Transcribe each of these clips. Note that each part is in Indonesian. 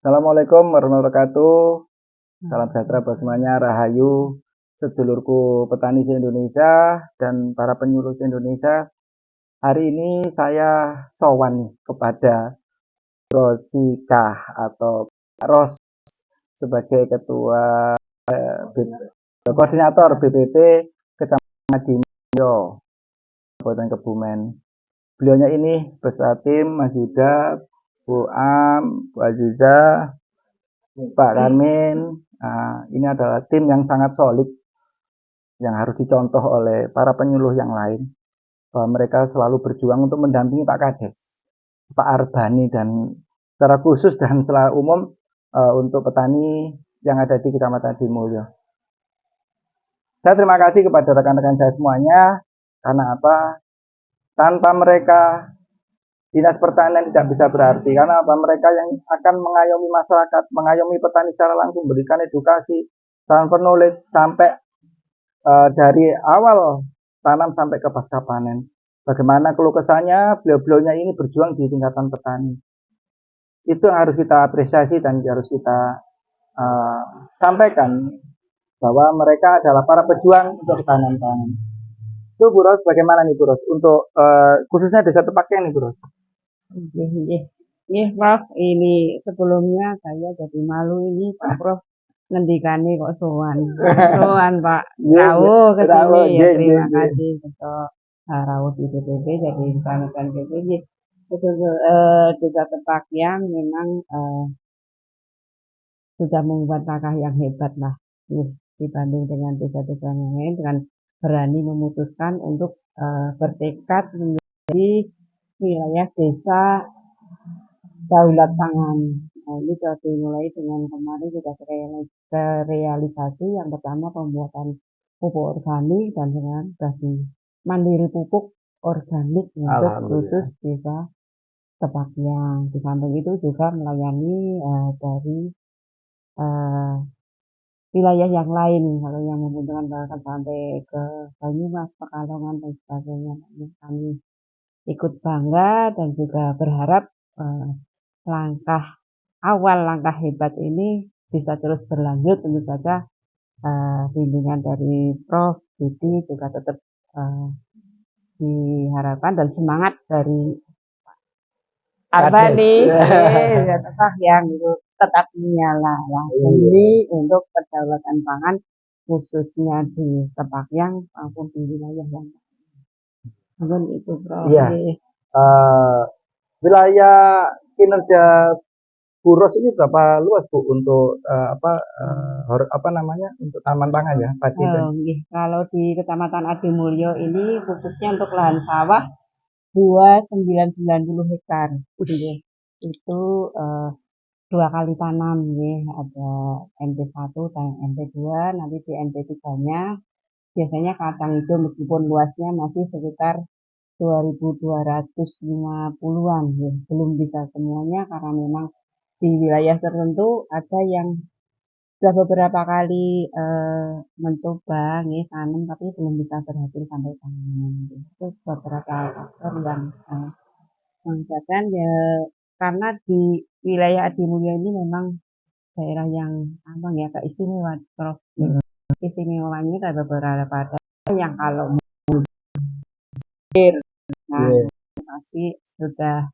Assalamualaikum warahmatullahi wabarakatuh. Salam sejahtera buat semuanya, Rahayu, sedulurku petani se-Indonesia dan para penyuluh se-Indonesia. Hari ini saya sowan kepada Rosikah atau Ros sebagai ketua koordinator BPT Kecamatan Dimulyo, Kabupaten Kebumen. Beliaunya ini beserta tim Mas Yuda, Bu Am, Bu Aziza, Pak Karmin. Nah, ini adalah tim yang sangat solid yang harus dicontoh oleh para penyuluh yang lain, bahwa mereka selalu berjuang untuk mendampingi Pak Kades, Pak Arbani, dan secara khusus dan secara umum untuk petani yang ada di Kecamatan Dimulyo. Saya terima kasih kepada rekan-rekan saya semuanya, karena apa? Tanpa mereka Dinas Pertanian tidak bisa berarti, karena apa? Mereka yang akan mengayomi masyarakat, mengayomi petani secara langsung, berikan edukasi, transfer knowledge sampai dari awal tanam sampai ke pasca panen. Bagaimana keluh kesahnya, beliau-beliaunya ini berjuang di tingkatan petani. Itu yang harus kita apresiasi dan harus kita sampaikan, bahwa mereka adalah para pejuang untuk ketahanan pangan. Itu Bu Ros, bagaimana nih Bu Ros untuk khususnya desa Tepaknya nih Bu Ros? Prof, ini sebelumnya saya jadi malu ini Pak Prof ngendikane kok sowan. Sowan Pak rawuh ke sini ya, terima kasih untuk rawuh di BPP jadi panutan BPP. Khusus desa Tepakyang memang sudah membuat langkah yang hebat lah dibanding dengan desa-desa yang lain, dengan berani memutuskan untuk bertekad menjadi wilayah desa daulat pangan. Nah, ini sudah dimulai dengan kemarin sudah terrealisasi. Yang pertama pembuatan pupuk organik dan dengan bagi mandiri pupuk organik untuk khusus desa Tepakyang. Di samping itu juga melayani dari wilayah yang lain, kalau yang membutuhkan bahkan sampai ke Banyumas, Pekalongan dan sebagainya. Kami ikut bangga dan juga berharap langkah hebat ini bisa terus berlanjut. Tentu saja bimbingan dari Prof. Didi juga tetap diharapkan, dan semangat dari Arbani tetap yang tetap menyala demi untuk kedaulatan pangan khususnya di Tepakyang maupun di wilayah yang lain. Itu Prof. Iya. Wilayah kinerja Bu Ros ini berapa luas Bu untuk untuk taman pangan ya? Kalau di Kecamatan Adimulyo ini khususnya untuk lahan sawah 2990 hektar. Itu 2 kali tanam ada NP1 dan NP2, nanti di NP3-nya biasanya kacang hijau meskipun luasnya masih sekitar 2250-an belum bisa semuanya karena memang di wilayah tertentu ada yang sudah beberapa kali mencoba tanam tapi belum bisa berhasil sampai panen. Itu beberapa faktor yang mengakibatkan karena di wilayah Adimulyo ini memang daerah yang agak istimewa, Prof. Istimewanya ada beberapa daerah yang kalau pasti sudah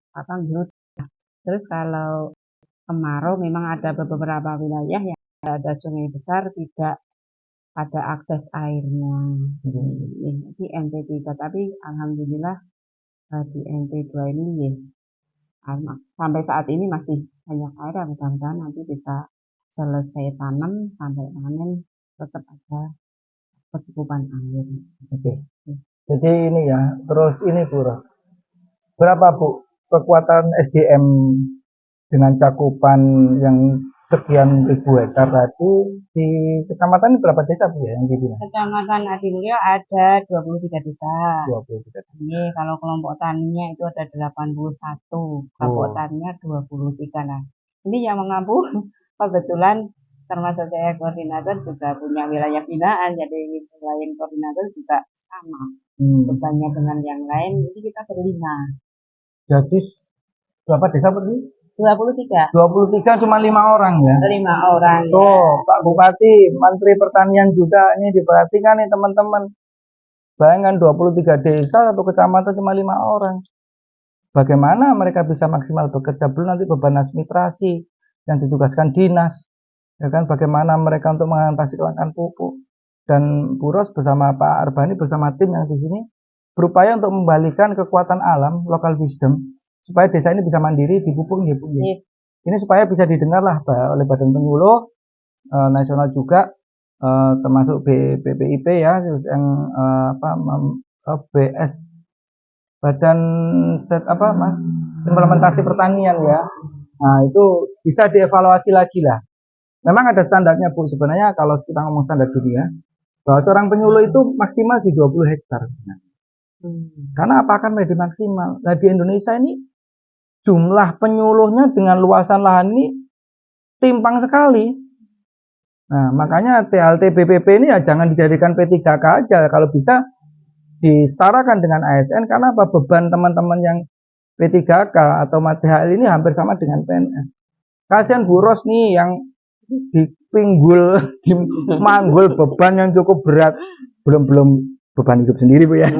terus kalau kemarau memang ada beberapa wilayah yang ada sungai besar tidak ada akses airnya di NP3, tapi alhamdulillah di NP2 ini sampai saat ini masih banyak air, mudah-mudahan nanti bisa selesai tanam sampai panen tetap ada kecukupan air. Jadi ini ya, terus ini Bu Ros, berapa Bu kekuatan SDM dengan cakupan yang sekian ribu hektar tadi di kecamatan ini berapa desa Bu ya yang dibina? Kecamatan Adimulyo ada 23 desa. 23 desa. Ini kalau kelompok taninya itu ada 81, kelompok taninya 23. Nah, ini yang mengampu kebetulan termasuk saya koordinator juga punya wilayah binaan, jadi selain koordinator juga sama bebannya dengan yang lain, jadi kita berlima. Jadi berapa desa berarti? 23. 23 cuma 5 orang ya. 5 orang. Tuh, Pak Bupati, Menteri Pertanian juga ini diperhatikan nih teman-teman. Bayangkan 23 desa atau kecamatan cuma 5 orang. Bagaimana mereka bisa maksimal bekerja? Belum nanti beban administrasi yang ditugaskan dinas. Ya kan, bagaimana mereka untuk mengatasi kelangkaan pupuk. Dan Buros bersama Pak Arbani bersama tim yang di sini berupaya untuk membalikan kekuatan alam, local wisdom, supaya desa ini bisa mandiri di pupuk ya, Bu. Ini supaya bisa didengar lah oleh Badan Penyuluh nasional juga, termasuk BPIP ya, yang BS Badan Implementasi Pertanian ya. Nah, itu bisa dievaluasi lagi lah. Memang ada standarnya, Bu. Sebenarnya kalau kita ngomong standar dunia, bahwa seorang penyuluh itu maksimal di 20 hektar. Karena apa akan menjadi maksimal? Nah, di Indonesia ini jumlah penyuluhnya dengan luasan lahan ini timpang sekali. Nah, makanya TLT BPP ini ya jangan dijadikan P3K aja. Kalau bisa disetarakan dengan ASN, karena apa? Beban teman-teman yang P3K atau THL ini hampir sama dengan PNS. Kasihan Buros nih yang dipinggul, dimanggul beban yang cukup berat. Belum beban hidup sendiri, Bu ya.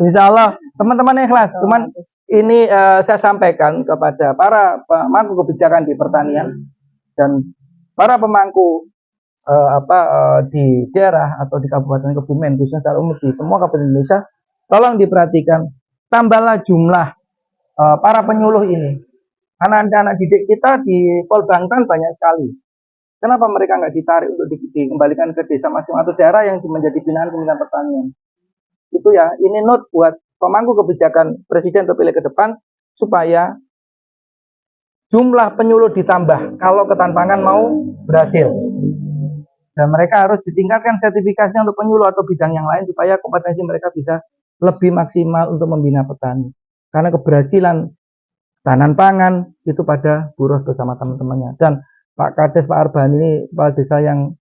Insya Allah teman-teman ikhlas. Cuman ini saya sampaikan kepada para pemangku kebijakan di pertanian dan para pemangku di daerah atau di Kabupaten Kebumen, khususnya secara umum di semua kabupaten Indonesia, tolong diperhatikan, tambahlah jumlah para penyuluh ini. Anak-anak didik kita di Polbantan banyak sekali. Kenapa mereka nggak ditarik untuk dikembalikan ke desa masing-masing atau daerah yang menjadi binaan Kementerian Pertanian? Itu ya, ini note buat pemangku kebijakan presiden terpilih ke depan, supaya jumlah penyuluh ditambah kalau ketanpangan mau berhasil. Dan mereka harus ditingkatkan sertifikasinya untuk penyuluh atau bidang yang lain supaya kompetensi mereka bisa lebih maksimal untuk membina petani. Karena keberhasilan tahanan pangan itu pada Buros bersama teman-temannya. Dan Pak Kades, Pak Arbani ini kepala desa yang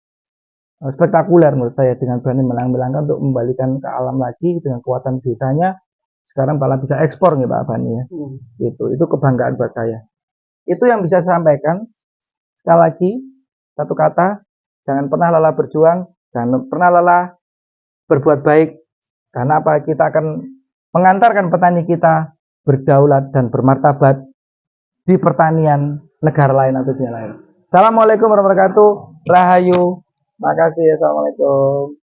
spektakuler menurut saya, dengan berani melang-melangkan untuk membalikan ke alam lagi dengan kekuatan desanya. Sekarang malah bisa ekspor nih Pak Arbani ya. Itu kebanggaan buat saya. Itu yang bisa saya sampaikan. Sekali lagi, satu kata, jangan pernah lelah berjuang, jangan pernah lelah berbuat baik. Karena apa? Kita akan mengantarkan petani kita berdaulat dan bermartabat di pertanian negara lain atau dunia lain. Assalamualaikum warahmatullahi wabarakatuh. Rahayu. Makasih. Assalamualaikum.